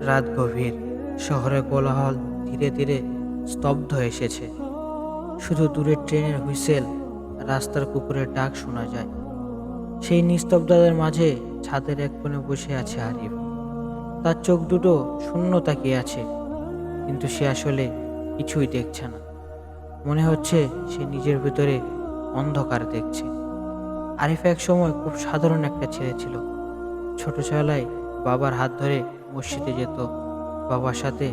রাত গভীর, শহরের কোলাহল ধীরে ধীরে স্তব্ধ হয়ে এসেছে। শুধু দূরে ট্রেনের হুইসেল, রাস্তার কুকুরের ডাক শোনা যায়। সেই নিস্তব্ধতার মাঝে ছাদের এক কোণে বসে আছে আরিফ। তার চোখ দুটো শূন্য তাকিয়ে আছে, কিন্তু সে আসলে কিছুই দেখছে না। মনে হচ্ছে সে নিজের ভিতরে অন্ধকার দেখছে। আরিফ এক সময় খুব সাধারণ একটা ছেলে ছিল। ছোটবেলায় বাবার হাত ধরে মসজিদে যেত, বাবার সাথে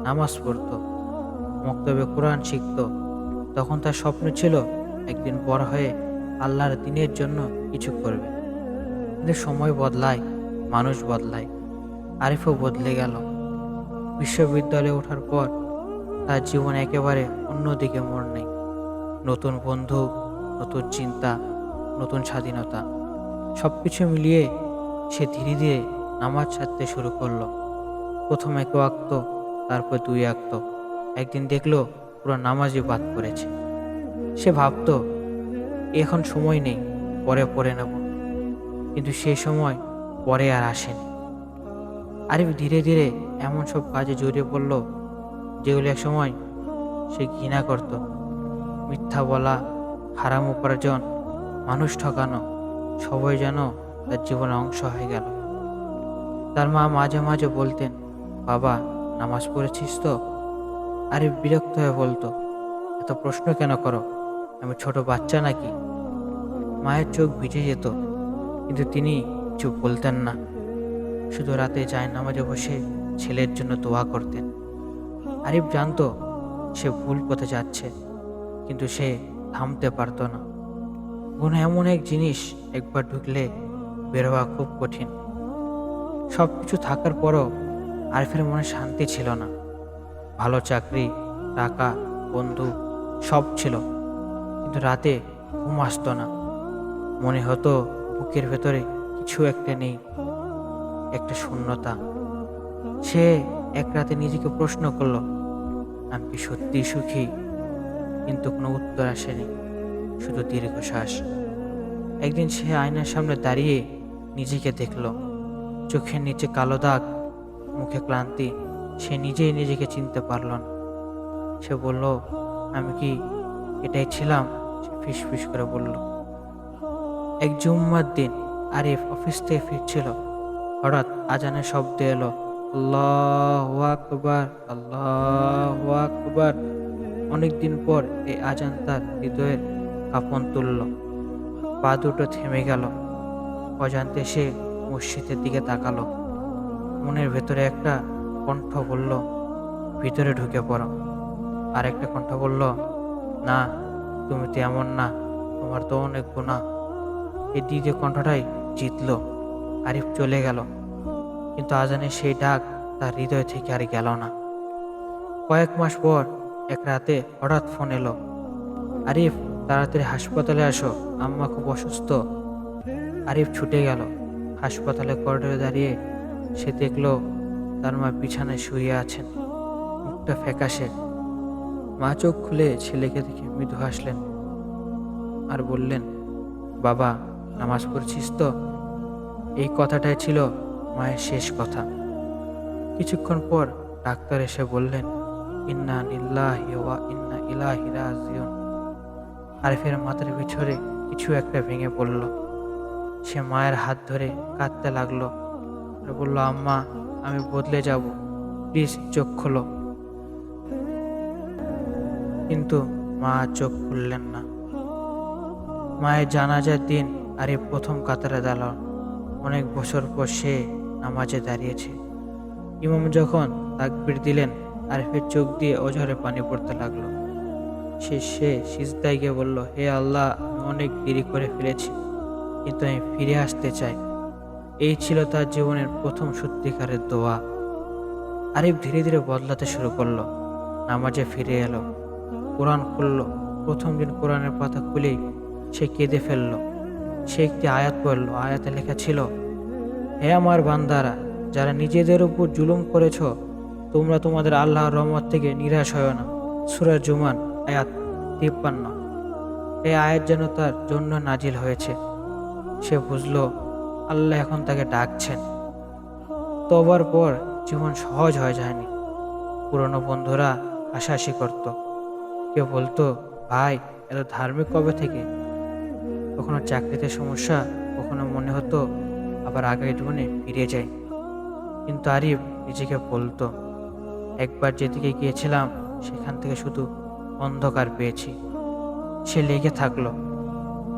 নামাজ পড়তো, মক্তবে কোরআন শিখতো। তখন তার স্বপ্ন ছিল একদিন বড় হয়ে আল্লাহর দিনের জন্য কিছু করবে। কিন্তু সময় বদলায়, মানুষ বদলায়, আরিফও বদলে গেল। বিশ্ববিদ্যালয়ে ওঠার পর তার জীবন একেবারে অন্যদিকে মোড় নেয়। নতুন বন্ধু, নতুন চিন্তা, নতুন স্বাধীনতা, সবকিছু মিলিয়ে সে ধীরে ধীরে নামাজ ছাড়তে শুরু করলো। প্রথম এক ওয়াক্ত, তারপর দুই ওয়াক্ত। একদিন দেখলো পুরো নামাজই বাদ পড়েছে। সে ভাবতো এখন সময় নেই, পরে পড়ে নেব। কিন্তু সেই সময় পরে আর আসেনি। আরিফ ধীরে ধীরে এমন সব কাজে জড়িয়ে পড়ল যেগুলো এক সময় সে ঘৃণা করত। মিথ্যা বলা, হারাম উপার্জন, মানুষ ঠকানো, সবাই যেন তার জীবনের অংশ হয়ে গেল। তার মা মাঝে মাঝে বলতেন, বাবা, নামাজ পড়েছিস তো? আরিফ বিরক্ত হয়ে বলতো, এত প্রশ্ন কেন করো? আমি ছোট বাচ্চা নাকি? মায়ের চোখ ভিজে যেত, কিন্তু তিনি চুপ বলতেন না। শুধু রাতে জায়নামাজে বসে ছেলের জন্য দোয়া করতেন। আরিফ জানতো সে ভুল পথে যাচ্ছে, কিন্তু সে থামতে পারতো না। গুনাহ এমন এক জিনিস, একবার ঢুকলে বের হওয়া খুব কঠিন। সবকিছু থাকার পরও আরিফের মনে শান্তি ছিল না। ভালো চাকরি, টাকা, বন্ধু, সব ছিল, কিন্তু রাতে ঘুম আসতো না। মনে হতো বুকের ভেতরে কিছু একটা নেই, একটা শূন্যতা। সে এক রাতে নিজেকে প্রশ্ন করলো, আমি কি সত্যি সুখী? কিন্তু কোনো উত্তর আসেনি, শুধু দীর্ঘশ্বাস। একদিন সে আয়নার সামনে দাঁড়িয়ে নিজেকে দেখলো। চোখের নিচে কালো দাগ, মুখে ক্লান্তি। সে নিজেই নিজেকে চিনতে পারল না। সে বলল, আমি কি এটাই ছিলাম? সে ফিসফিস করে বলল। এক জুম্মার দিন আরিফ অফিস থেকে ফিরছিল। হঠাৎ আজানের শব্দ এলো, আল্লাহু আকবার, আল্লাহু আকবার। অনেকদিন পর এই আজান তার হৃদয়ের কাঁপন তুলল। পা দুটো থেমে গেল। অজান্তে সে মসজিদের দিকে তাকালো। মনের ভেতরে একটা কণ্ঠ বলল, ভিতরে ঢুকে পড়ো। আর একটা কণ্ঠ বলল, না, তুমি তো এমন না, তোমার তো অনেক গুনাহ। এই দ্বিতীয় কণ্ঠটাই জিতল। আরিফ চলে গেল, কিন্তু আজানের সেই ডাক তার হৃদয় থেকে আর গেল না। কয়েক মাস পর এক রাতে হঠাৎ ফোন এলো, আরিফ, তাড়াতাড়ি হাসপাতালে আসো, আম্মা খুব অসুস্থ। আরিফ ছুটে গেল। হাসপাতালে করিডোরে দাঁড়িয়ে সে দেখলো তার মা বিছানায় শুয়ে আছেন, মুখটা ফ্যাকাশে। মা চোখ খুলে ছেলেকে দেখে মৃদু হাসলেন আর বললেন, বাবা, নামাজ পড়ছিস তো? এই কথাটাই ছিল মায়ের শেষ কথা। কিছুক্ষণ পর ডাক্তার এসে বললেন, ইন্না লিল্লাহি ওয়া ইন্না ইলাইহি রাজিউন। আরিফের মাথার পিছনে কিছু একটা ভেঙে পড়ল। সে মায়ের হাত ধরে কাঁদতে লাগলো আর বলল, আম্মা, আমি বদলে যাব, প্লিজ চোখ খোলো। কিন্তু মা চোখ খুললেন না। মায়ের জানাজার দিন আরিফ প্রথম কাতারে দাঁড়াল। অনেক বছর পর সে নামাজে দাঁড়িয়েছে। ইমাম যখন তাকবীর দিলেন, আরিফের চোখ দিয়ে অঝরে পানি পড়তে লাগলো। সে সিজদায় গিয়ে বলল, হে আল্লাহ, আমি অনেক দেরি করে ফেলেছি, কিন্তু আমি ফিরে আসতে চাই। এই ছিল তার জীবনের প্রথম সত্যিকারের দোয়া। আরিফ ধীরে ধীরে বদলাতে শুরু করলো। নামাজে ফিরে এলো, কোরআন খুলল। প্রথম দিন কোরআনের পাতা খুলেই সে কেঁদে ফেলল। সে একটি আয়াত পড়ল। আয়াতে লেখা ছিল, হে আমার বান্দারা, যারা নিজেদের উপর জুলুম করেছ, তোমরা তোমাদের আল্লাহর রহমত থেকে নিরাশ হয় না। সূরা জুমান, আয়াত 53। এই আয়াত যেন তার জন্য নাজিল হয়েছে। সে বুঝলো আল্লাহ এখন তাকে ডাকছেন। তওবার পর জীবন সহজ হয়ে যায়নি। পুরনো বন্ধুরা হাসাহাসি করত, কেউ বলতো, ভাই এত ধার্মিক কবে থেকে? কখনো চাকরিতে সমস্যা, কখনো মনে হতো আবার আগের জীবনে ফিরে যাই। কিন্তু আরিফ নিজেকে বলতো, একবার যেদিকে গিয়েছিলাম সেখান থেকে শুধু অন্ধকার পেয়েছি। সে লেগে থাকলো।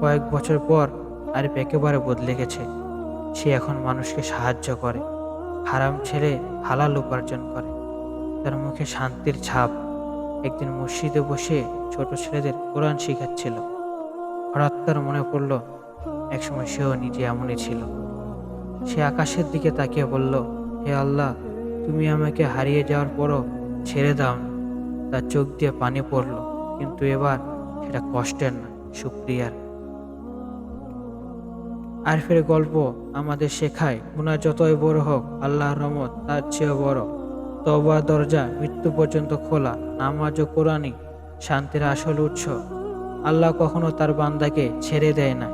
কয়েক বছর পর আরিফ একেবারে বদলে গেছে। সে এখন মানুষকে সাহায্য করে, হারাম ছেড়ে হালাল উপার্জন করে। তার মুখে শান্তির ছাপ। একদিন মসজিদে বসে ছোট ছেলেদের কোরআন শিখাচ্ছিল। হঠাৎ তার মনে পড়ল, একসময় সেও নিজে এমনই ছিল। সে আকাশের দিকে তাকিয়ে বলল, হে আল্লাহ, তুমি আমাকে হারিয়ে যাওয়ার পরও ছেড়ে দাওনি। তার চোখ দিয়ে পানি পড়ল, কিন্তু এবার সেটা কষ্টের না, শুকরিয়ার। আরিফের গল্প আমাদের শেখায়, গুনাহ যতই বড় হোক, আল্লাহর রহমত তার চেয়েও বড়। তওবার দরজা মৃত্যু পর্যন্ত খোলা। নামাজ ও কোরআনই শান্তির আসল উৎস। আল্লাহ কখনো তার বান্দাকে ছেড়ে দেয় না।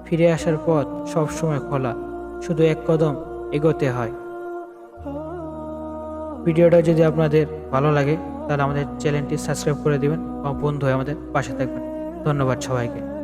ফিরে আসার পথ সবসময় খোলা, শুধু এক কদম এগোতে হয়। ভিডিওটা যদি আপনাদের ভালো লাগে তাহলে আমাদের চ্যানেলটি সাবস্ক্রাইব করে দিবেন এবং বন্ধু হয়ে আমাদের পাশে থাকবেন। ধন্যবাদ সবাইকে।